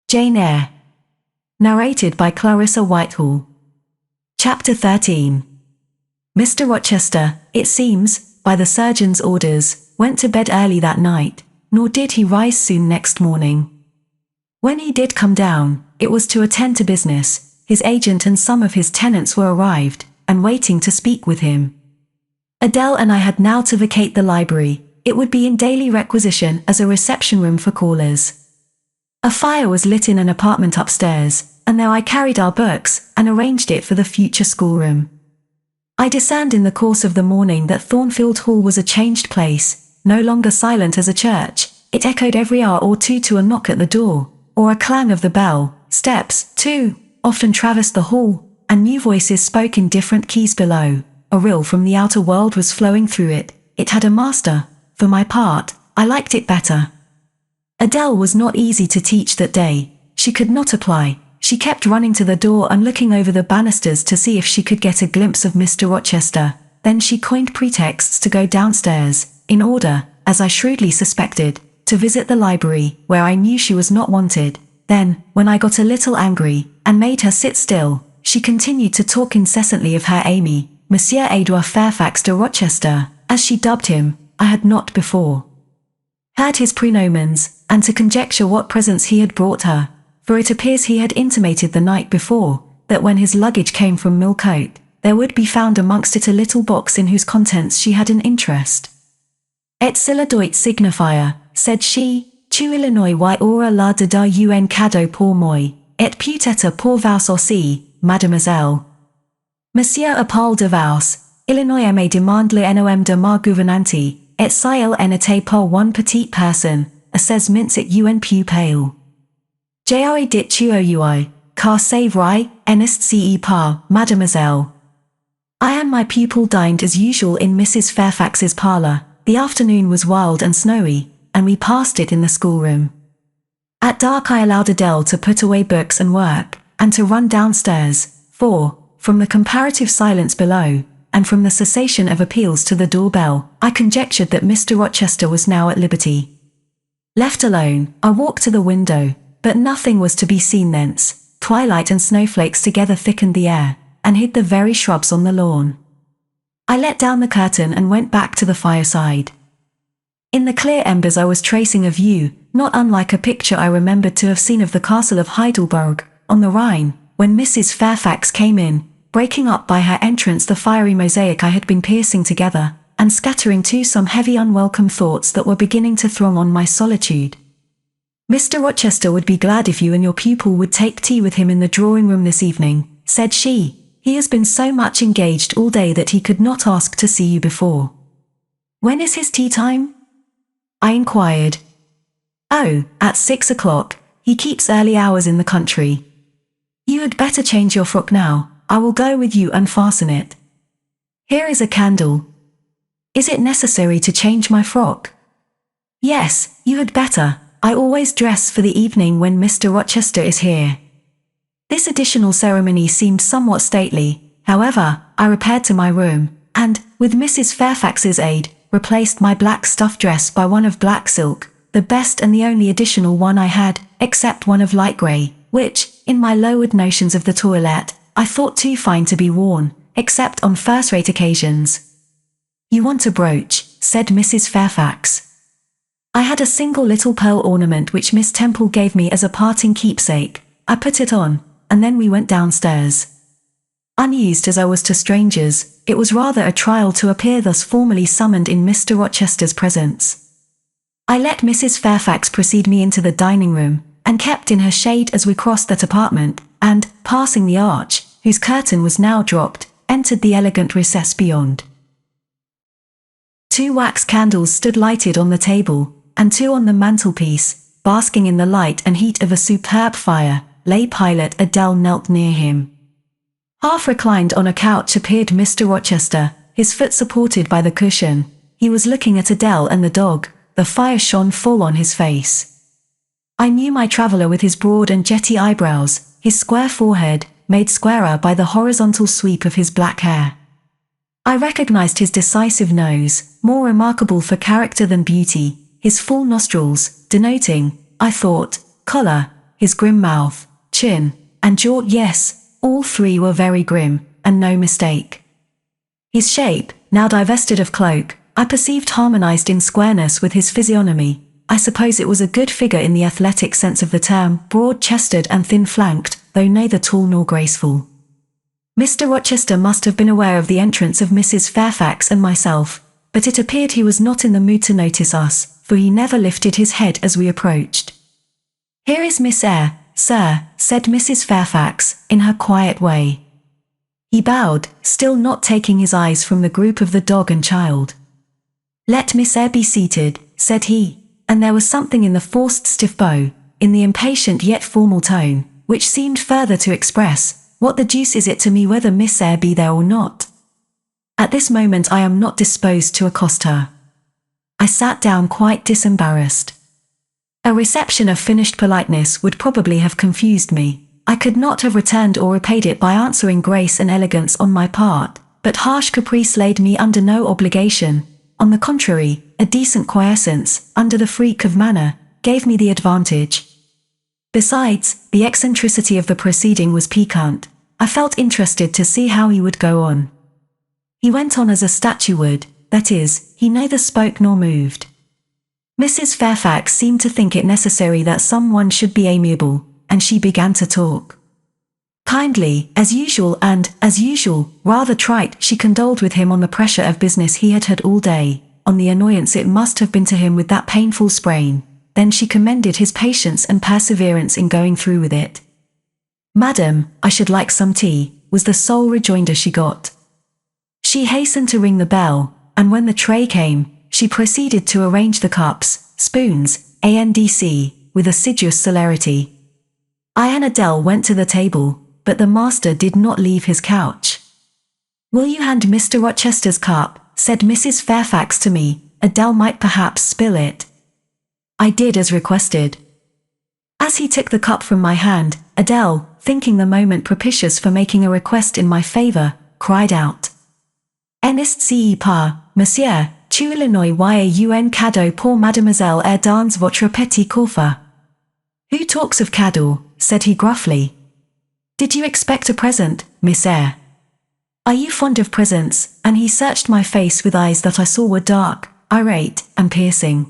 Jane Eyre. Narrated by Clarissa Whitehall. Chapter 13. Mr. Rochester, it seems, by the surgeon's orders, went to bed early that night, nor did he rise soon next morning. When he did come down, it was to attend to business. His agent and some of his tenants were arrived, and waiting to speak with him. Adele and I had now to vacate the library. It would be in daily requisition as a reception room for callers. A fire was lit in an apartment upstairs, and there I carried our books, and arranged it for the future schoolroom. I discerned in the course of the morning that Thornfield Hall was a changed place, no longer silent as a church. It echoed every hour or two to a knock at the door, or a clang of the bell. Steps, too, often traversed the hall, and new voices spoke in different keys below. A rill from the outer world was flowing through it. It had a master. For my part, I liked it better. Adele was not easy to teach that day. She could not apply. She kept running to the door and looking over the banisters to see if she could get a glimpse of Mr. Rochester. Then she coined pretexts to go downstairs, in order, as I shrewdly suspected, to visit the library, where I knew she was not wanted. Then, when I got a little angry, and made her sit still, she continued to talk incessantly of her Amy, Monsieur Edouard Fairfax de Rochester, as she dubbed him. I had not before heard his prenomens, and to conjecture what presents he had brought her, for it appears he had intimated the night before, that when his luggage came from Millcote, there would be found amongst it a little box in whose contents she had an interest. Et cela doit signifier, said she, tu Illinois y aura la de dar un cadeau pour moi, et peut-être pour vous aussi, mademoiselle. Monsieur a parlé de vous, Illinois me demande le nom de ma gouvernante, et si elle n'était pas one petite personne, a says mince it un pupil. J'ai dit tu oi, car c'est vrai, n'est-ce pas, mademoiselle. I and my pupil dined as usual in Mrs. Fairfax's parlour. The afternoon was wild and snowy, and we passed it in the schoolroom. At dark I allowed Adele to put away books and work, and to run downstairs, for, from the comparative silence below, and from the cessation of appeals to the doorbell, I conjectured that Mr. Rochester was now at liberty. Left alone, I walked to the window, but nothing was to be seen thence. Twilight and snowflakes together thickened the air, and hid the very shrubs on the lawn. I let down the curtain and went back to the fireside. In the clear embers I was tracing a view, not unlike a picture I remembered to have seen of the castle of Heidelberg, on the Rhine, when Mrs. Fairfax came in, breaking up by her entrance the fiery mosaic I had been piecing together, and scattering too some heavy unwelcome thoughts that were beginning to throng on my solitude. Mr. Rochester would be glad if you and your pupil would take tea with him in the drawing-room this evening, said she. He has been so much engaged all day that he could not ask to see you before. When is his tea time? I inquired. Oh, at 6 o'clock. He keeps early hours in the country. You had better change your frock now. I will go with you and fasten it. Here is a candle. Is it necessary to change my frock? Yes, you had better. I always dress for the evening when Mr. Rochester is here. This additional ceremony seemed somewhat stately. However, I repaired to my room, and, with Mrs. Fairfax's aid, replaced my black stuff dress by one of black silk, the best and the only additional one I had, except one of light grey, which, in my lowered notions of the toilette, I thought too fine to be worn, except on first-rate occasions. You want a brooch, said Mrs. Fairfax. I had a single little pearl ornament which Miss Temple gave me as a parting keepsake. I put it on, and then we went downstairs. Unused as I was to strangers, it was rather a trial to appear thus formally summoned in Mr. Rochester's presence. I let Mrs. Fairfax precede me into the dining-room, and kept in her shade as we crossed that apartment, and, passing the arch, whose curtain was now dropped, entered the elegant recess beyond. 2 wax candles stood lighted on the table, and 2 on the mantelpiece. Basking in the light and heat of a superb fire, lay Pilot. Adele knelt near him. Half reclined on a couch appeared Mr. Rochester, his foot supported by the cushion. He was looking at Adele and the dog. The fire shone full on his face. I knew my traveller with his broad and jetty eyebrows, his square forehead, made squarer by the horizontal sweep of his black hair. I recognized his decisive nose, more remarkable for character than beauty, his full nostrils, denoting, I thought, choler, his grim mouth, chin, and jaw. Yes, all three were very grim, and no mistake. His shape, now divested of cloak, I perceived harmonized in squareness with his physiognomy. I suppose it was a good figure in the athletic sense of the term, broad-chested and thin-flanked, though neither tall nor graceful. Mr. Rochester must have been aware of the entrance of Mrs. Fairfax and myself, but it appeared he was not in the mood to notice us, for he never lifted his head as we approached. "Here is Miss Eyre, sir," said Mrs. Fairfax, in her quiet way. He bowed, still not taking his eyes from the group of the dog and child. "Let Miss Eyre be seated," said he, and there was something in the forced stiff bow, in the impatient yet formal tone, which seemed further to express, "What the deuce is it to me whether Miss Eyre be there or not? At this moment I am not disposed to accost her." I sat down quite disembarrassed. A reception of finished politeness would probably have confused me. I could not have returned or repaid it by answering grace and elegance on my part, but harsh caprice laid me under no obligation. On the contrary, a decent quiescence, under the freak of manner, gave me the advantage. Besides, the eccentricity of the proceeding was piquant. I felt interested to see how he would go on. He went on as a statue would, that is, he neither spoke nor moved. Mrs. Fairfax seemed to think it necessary that someone should be amiable, and she began to talk. Kindly, as usual, and, as usual, rather trite, she condoled with him on the pressure of business he had had all day, on the annoyance it must have been to him with that painful sprain. Then she commended his patience and perseverance in going through with it. "Madam, I should like some tea," was the sole rejoinder she got. She hastened to ring the bell, and when the tray came, she proceeded to arrange the cups, spoons, and with assiduous celerity. I and Adele went to the table, but the master did not leave his couch. "Will you hand Mr. Rochester's cup?" said Mrs. Fairfax to me. "Adele might perhaps spill it." I did as requested. As he took the cup from my hand, Adele, thinking the moment propitious for making a request in my favor, cried out, "N'est-ce pas, monsieur, tu Illinois un cadeau pour mademoiselle Eyre dans votre petit coffre?" "Who talks of cadeau?" said he gruffly. "Did you expect a present, Miss Eyre? Are you fond of presents?" And he searched my face with eyes that I saw were dark, irate, and piercing.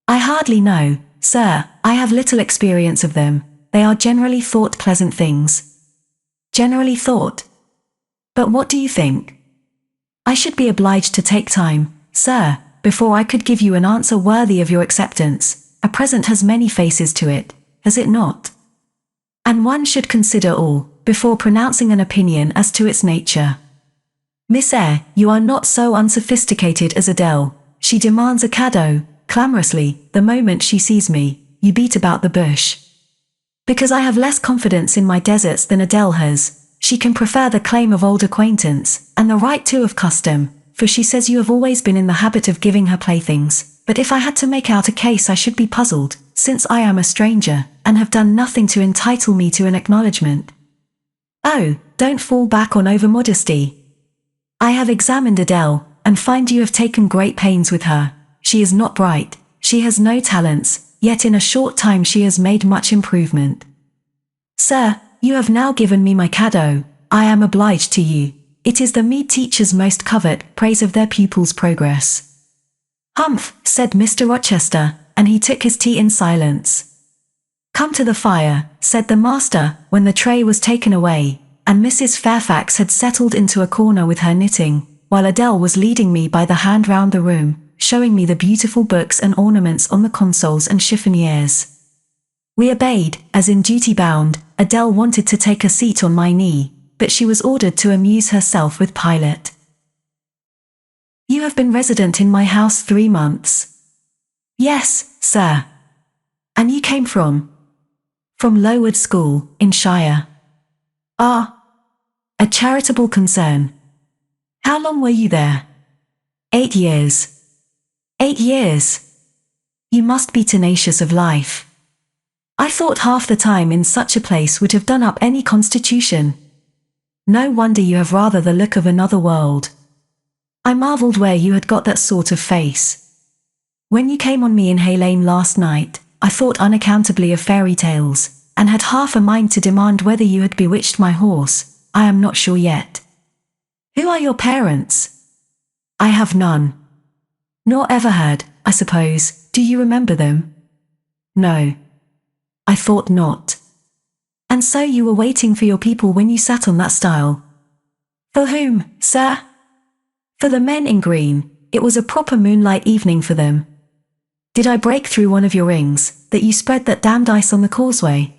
"I hardly know, sir, I have little experience of them. They are generally thought pleasant things." "Generally thought? But what do you think?" "I should be obliged to take time, sir, before I could give you an answer worthy of your acceptance. A present has many faces to it, has it not? And one should consider all, before pronouncing an opinion as to its nature. Miss Eyre, you are not so unsophisticated as Adele. She demands a cadeau, clamorously, the moment she sees me. You beat about the bush. Because I have less confidence in my deserts than Adele has, she can prefer the claim of old acquaintance, and the right too of custom, for she says you have always been in the habit of giving her playthings. But if I had to make out a case I should be puzzled, since I am a stranger, and have done nothing to entitle me to an acknowledgement. Oh, don't fall back on over-modesty. I have examined Adele, and find you have taken great pains with her. She is not bright, she has no talents, yet in a short time she has made much improvement. Sir, you have now given me my cadeau, I am obliged to you. It is the meed teachers most covet, praise of their pupils' progress. Humph, said Mr. Rochester, and he took his tea in silence. Come to the fire, said the master, when the tray was taken away, and Mrs. Fairfax had settled into a corner with her knitting, while Adele was leading me by the hand round the room, showing me the beautiful books and ornaments on the consoles and chiffoniers. We obeyed, as in duty bound. Adele wanted to take a seat on my knee, but she was ordered to amuse herself with Pilot. You have been resident in my house 3 months. Yes, sir. And you came from? From Lowood School, in Shire. Ah, a charitable concern. How long were you there? 8 years. 8 years. You must be tenacious of life. I thought half the time in such a place would have done up any constitution. No wonder you have rather the look of another world. I marvelled where you had got that sort of face. When you came on me in Hay Lane last night, I thought unaccountably of fairy tales, and had half a mind to demand whether you had bewitched my horse. I am not sure yet. Who are your parents? I have none. Nor ever had, I suppose. Do you remember them? No. I thought not. And so you were waiting for your people when you sat on that stile. For whom, sir? For the men in green. It was a proper moonlight evening for them. Did I break through one of your rings, that you spread that damned ice on the causeway?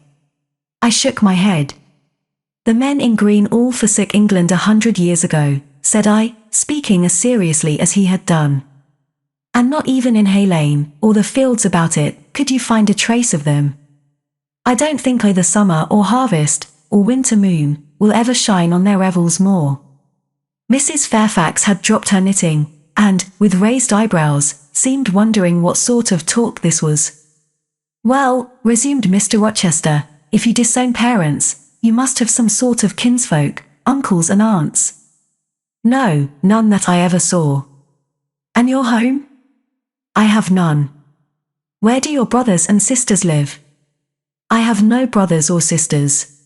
I shook my head. The men in green all forsook England 100 years ago, said I, speaking as seriously as he had done. And not even in Hay Lane, or the fields about it, could you find a trace of them. I don't think either summer or harvest, or winter moon, will ever shine on their revels more. Mrs. Fairfax had dropped her knitting, and, with raised eyebrows, seemed wondering what sort of talk this was. Well, resumed Mr. Rochester, if you disown parents, you must have some sort of kinsfolk, uncles and aunts. No, none that I ever saw. And your home? I have none. Where do your brothers and sisters live? I have no brothers or sisters.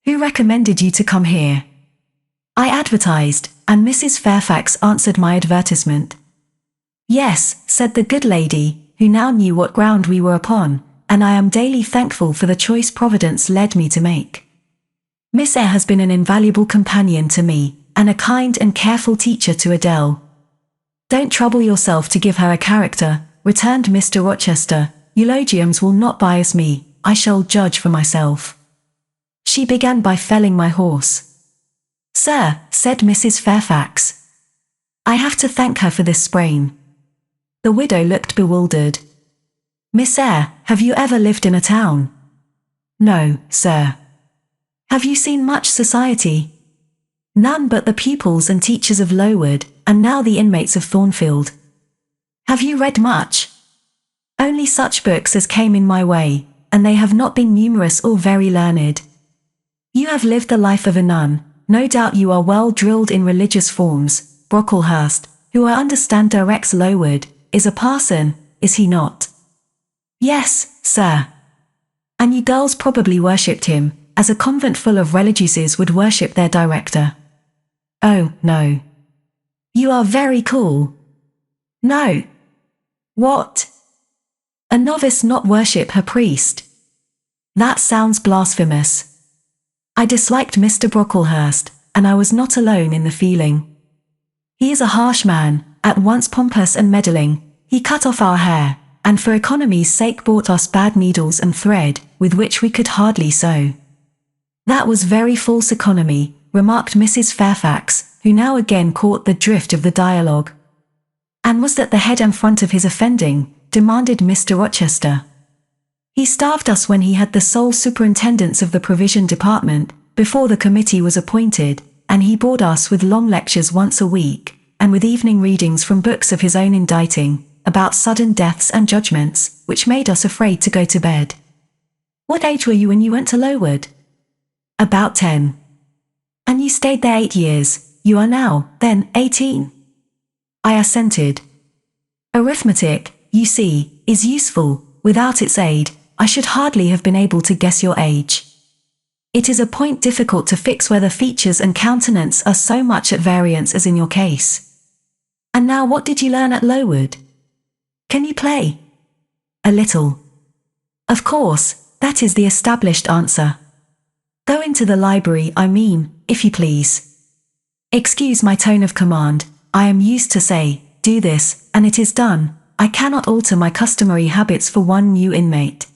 Who recommended you to come here? I advertised, and Mrs. Fairfax answered my advertisement. Yes, said the good lady, who now knew what ground we were upon, and I am daily thankful for the choice Providence led me to make. Miss Eyre has been an invaluable companion to me, and a kind and careful teacher to Adele. Don't trouble yourself to give her a character, returned Mr. Rochester. Eulogiums will not bias me, I shall judge for myself. She began by felling my horse. Sir, said Mrs. Fairfax, I have to thank her for this sprain. The widow looked bewildered. Miss Eyre, have you ever lived in a town? No, sir. Have you seen much society? None but the pupils and teachers of Lowood, and now the inmates of Thornfield. Have you read much? Only such books as came in my way, and they have not been numerous or very learned. You have lived the life of a nun, no doubt you are well drilled in religious forms. Brocklehurst, who I understand directs Lowood, is a parson, is he not? Yes, sir. And you girls probably worshipped him, as a convent full of religieuses would worship their director. Oh, no. You are very cool. No. What? A novice not worship her priest? That sounds blasphemous. I disliked Mr. Brocklehurst, and I was not alone in the feeling. He is a harsh man, at once pompous and meddling. He cut off our hair, and for economy's sake bought us bad needles and thread, with which we could hardly sew. That was very false economy, remarked Mrs. Fairfax, who now again caught the drift of the dialogue. And was that the head and front of his offending? Demanded Mr. Rochester. He starved us when he had the sole superintendence of the provision department, before the committee was appointed, and he bored us with long lectures once a week, and with evening readings from books of his own inditing, about sudden deaths and judgments, which made us afraid to go to bed. What age were you when you went to Lowood? About 10. And you stayed there 8 years. You are now, then, 18. I assented. Arithmetic, you see, is useful. Without its aid, I should hardly have been able to guess your age. It is a point difficult to fix whether features and countenance are so much at variance as in your case. And now what did you learn at Lowood? Can you play? A little. Of course, that is the established answer. Go into the library, I mean, if you please. Excuse my tone of command, I am used to say, do this, and it is done. I cannot alter my customary habits for one new inmate.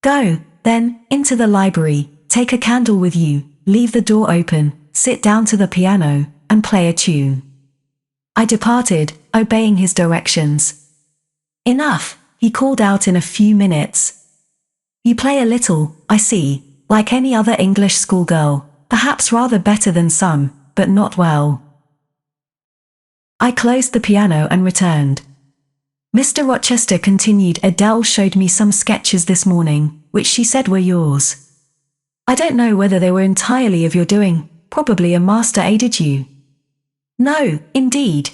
Go, then, into the library, take a candle with you, leave the door open, sit down to the piano, and play a tune. I departed, obeying his directions. Enough, he called out in a few minutes. You play a little, I see, like any other English schoolgirl, perhaps rather better than some, but not well. I closed the piano and returned. Mr. Rochester continued. Adele showed me some sketches this morning, which she said were yours. I don't know whether they were entirely of your doing, probably a master aided you. No, indeed.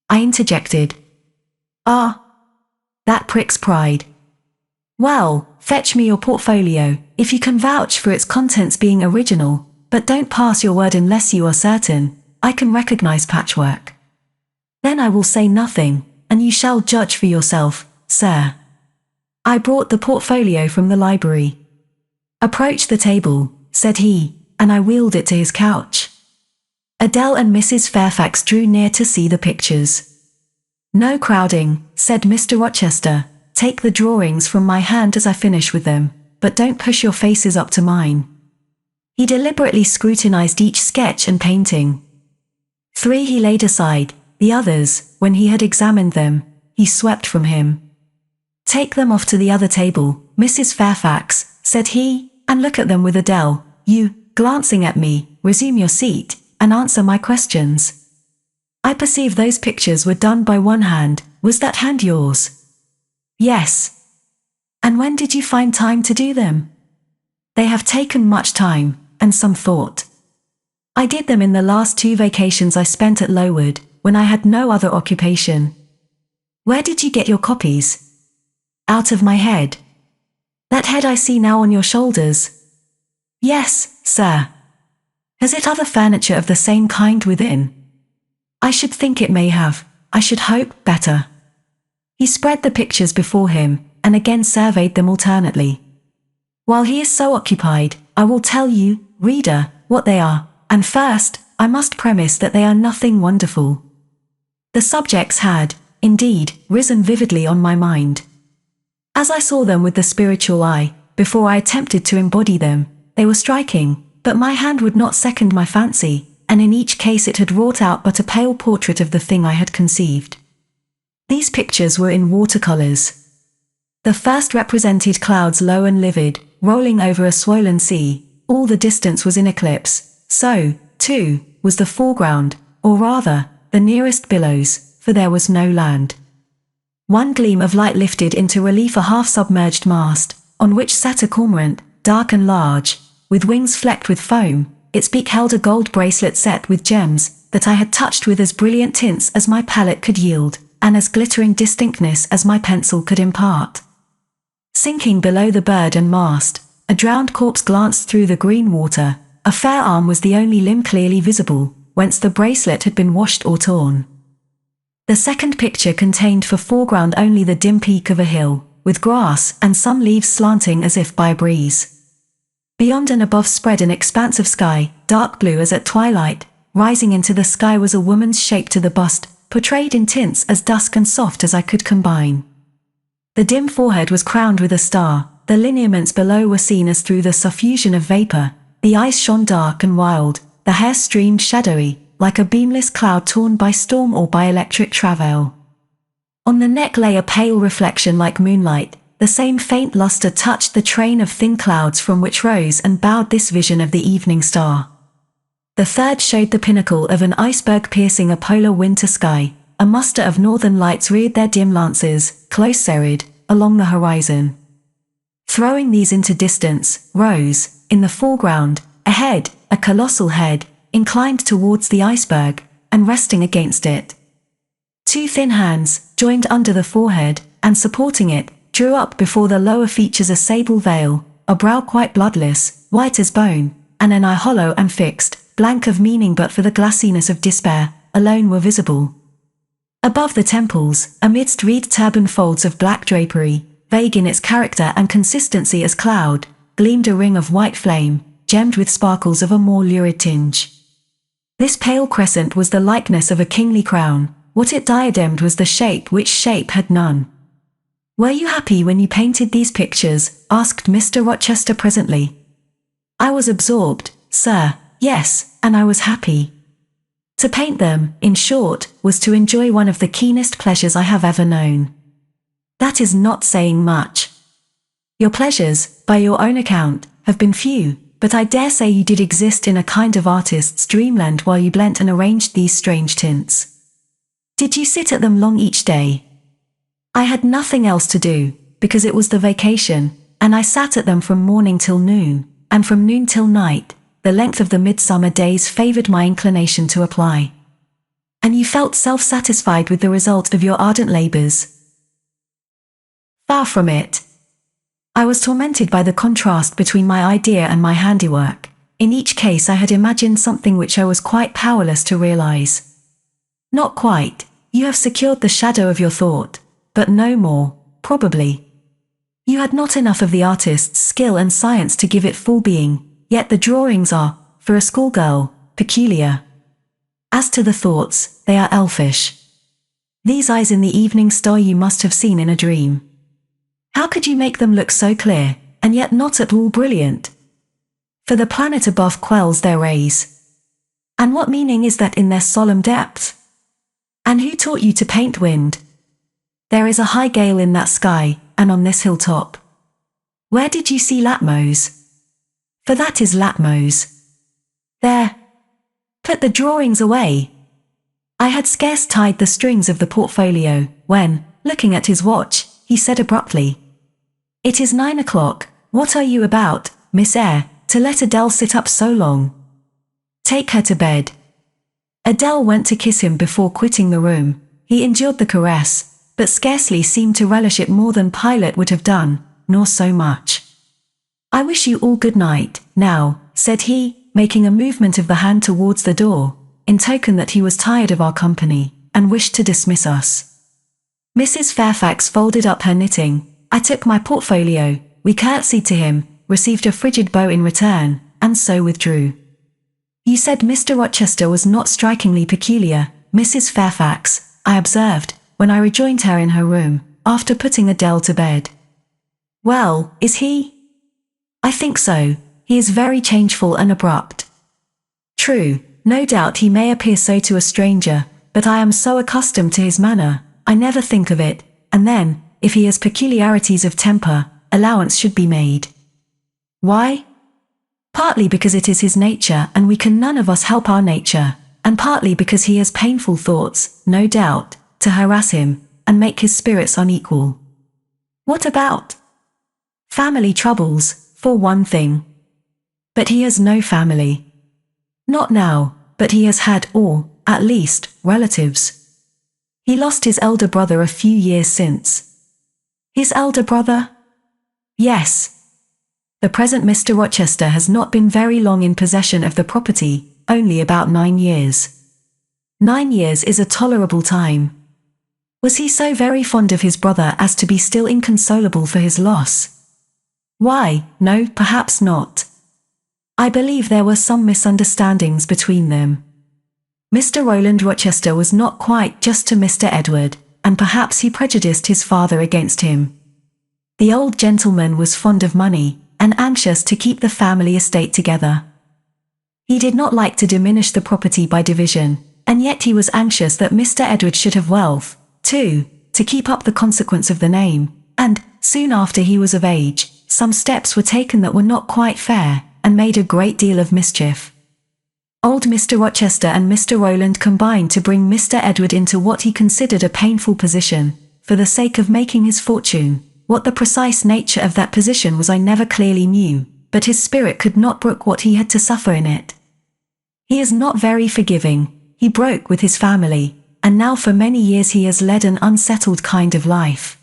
I interjected. Ah, that prick's pride. Well, fetch me your portfolio, if you can vouch for its contents being original, but don't pass your word unless you are certain. I can recognize patchwork. Then I will say nothing, and you shall judge for yourself, sir. I brought the portfolio from the library. Approach the table, said he, and I wheeled it to his couch. Adele and Mrs. Fairfax drew near to see the pictures. No crowding, said Mr. Rochester. Take the drawings from my hand as I finish with them, but don't push your faces up to mine. He deliberately scrutinized each sketch and painting. 3 he laid aside, the others, when he had examined them, he swept from him. Take them off to the other table, Mrs. Fairfax, said he, and look at them with Adele. You, glancing at me, resume your seat, and answer my questions. I perceive those pictures were done by one hand. Was that hand yours? Yes. And when did you find time to do them? They have taken much time, and some thought. I did them in the last 2 vacations I spent at Lowood, when I had no other occupation. Where did you get your copies? Out of my head. That head I see now on your shoulders? Yes, sir. Has it other furniture of the same kind within? I should think it may have. I should hope better. He spread the pictures before him, and again surveyed them alternately. While he is so occupied, I will tell you, reader, what they are, and first, I must premise that they are nothing wonderful. The subjects had, indeed, risen vividly on my mind. As I saw them with the spiritual eye, before I attempted to embody them, they were striking, but my hand would not second my fancy, and in each case it had wrought out but a pale portrait of the thing I had conceived. These pictures were in watercolors. The first represented clouds low and livid, rolling over a swollen sea. All the distance was in eclipse. So, too, was the foreground, or rather, the nearest billows, for there was no land. One gleam of light lifted into relief a half-submerged mast, on which sat a cormorant, dark and large, with wings flecked with foam. Its beak held a gold bracelet set with gems, that I had touched with as brilliant tints as my palette could yield, and as glittering distinctness as my pencil could impart. Sinking below the bird and mast, a drowned corpse glanced through the green water. A fair arm was the only limb clearly visible, whence the bracelet had been washed or torn. The second picture contained for foreground only the dim peak of a hill, with grass and some leaves slanting as if by a breeze. Beyond and above spread an expanse of sky, dark blue as at twilight. Rising into the sky was a woman's shape to the bust, portrayed in tints as dusk and soft as I could combine. The dim forehead was crowned with a star, the lineaments below were seen as through the suffusion of vapor, the eyes shone dark and wild, the hair streamed shadowy, like a beamless cloud torn by storm or by electric travail. On the neck lay a pale reflection like moonlight. The same faint luster touched the train of thin clouds from which rose and bowed this vision of the evening star. The third showed the pinnacle of an iceberg piercing a polar winter sky. A muster of northern lights reared their dim lances, close serried, along the horizon. Throwing these into distance, rose, in the foreground, a head, a colossal head, inclined towards the iceberg, and resting against it. 2 thin hands, joined under the forehead, and supporting it, drew up before the lower features a sable veil, a brow quite bloodless, white as bone, and an eye hollow and fixed, blank of meaning but for the glassiness of despair, alone were visible. Above the temples, amidst reed turban folds of black drapery, vague in its character and consistency as cloud, gleamed a ring of white flame, gemmed with sparkles of a more lurid tinge. This pale crescent was the likeness of a kingly crown. What it diademed was the shape which shape had none. "Were you happy when you painted these pictures?" asked Mr. Rochester presently. "I was absorbed, sir, yes, and I was happy. To paint them, in short, was to enjoy one of the keenest pleasures I have ever known." "That is not saying much. Your pleasures, by your own account, have been few, but I dare say you did exist in a kind of artist's dreamland while you blent and arranged these strange tints. Did you sit at them long each day?" "I had nothing else to do, because it was the vacation, and I sat at them from morning till noon, and from noon till night. The length of the midsummer days favored my inclination to apply." "And you felt self-satisfied with the result of your ardent labors?" "Far from it. I was tormented by the contrast between my idea and my handiwork. In each case I had imagined something which I was quite powerless to realize. Not quite. You have secured the shadow of your thought, but no more, probably. You had not enough of the artist's skill and science to give it full being, yet the drawings are, for a schoolgirl, peculiar. As to the thoughts, they are elfish. These eyes in the evening star you must have seen in a dream. How could you make them look so clear, and yet not at all brilliant? For the planet above quells their rays. And what meaning is that in their solemn depth? And who taught you to paint wind? There is a high gale in that sky, and on this hilltop. Where did you see Latmos? For that is Latmos. There. Put the drawings away. I had scarce tied the strings of the portfolio, when, looking at his watch, he said abruptly, "It is 9 o'clock, what are you about, Miss Eyre, to let Adele sit up so long? Take her to bed." Adele went to kiss him before quitting the room. He endured the caress, but scarcely seemed to relish it more than Pilate would have done, nor so much. "I wish you all good night, now," said he, making a movement of the hand towards the door, in token that he was tired of our company, and wished to dismiss us. Mrs. Fairfax folded up her knitting. I took my portfolio, we curtsied to him, received a frigid bow in return, and so withdrew. "You said Mr. Rochester was not strikingly peculiar, Mrs. Fairfax," I observed, when I rejoined her in her room, after putting Adele to bed. "Well, is he?" "I think so. He is very changeful and abrupt." "True, no doubt he may appear so to a stranger, but I am so accustomed to his manner, I never think of it, and then, if he has peculiarities of temper, allowance should be made." "Why?" "Partly because it is his nature and we can none of us help our nature, and partly because he has painful thoughts, no doubt, to harass him, and make his spirits unequal." "What about?" "Family troubles, for one thing." "But he has no family." "Not now, but he has had, or, at least, relatives." "He lost his elder brother a few years since." "His elder brother?" "Yes. The present Mr. Rochester has not been very long in possession of the property, only about 9 years. 9 years is a tolerable time. Was he so very fond of his brother as to be still inconsolable for his loss?" "Why, no, perhaps not. I believe there were some misunderstandings between them. Mr. Roland Rochester was not quite just to Mr. Edward, and perhaps he prejudiced his father against him. The old gentleman was fond of money, and anxious to keep the family estate together. He did not like to diminish the property by division, and yet he was anxious that Mr. Edward should have wealth, too, to keep up the consequence of the name, and, soon after he was of age, some steps were taken that were not quite fair, and made a great deal of mischief. Old Mr. Rochester and Mr. Roland combined to bring Mr. Edward into what he considered a painful position, for the sake of making his fortune. What the precise nature of that position was I never clearly knew, but his spirit could not brook what he had to suffer in it. He is not very forgiving, he broke with his family, and now for many years he has led an unsettled kind of life.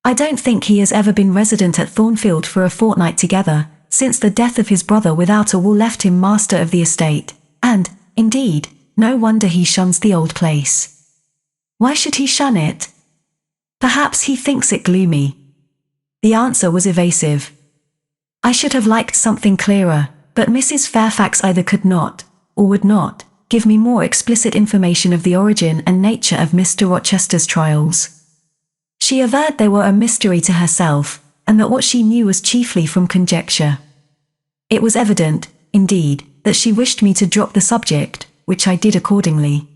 I don't think he has ever been resident at Thornfield for a fortnight together, since the death of his brother without a will left him master of the estate, and, indeed, no wonder he shuns the old place. Why should he shun it? Perhaps he thinks it gloomy. The answer was evasive. I should have liked something clearer, but Mrs. Fairfax either could not, or would not, give me more explicit information of the origin and nature of Mr. Rochester's trials. She averred they were a mystery to herself, and that what she knew was chiefly from conjecture. It was evident, indeed, that she wished me to drop the subject, which I did accordingly.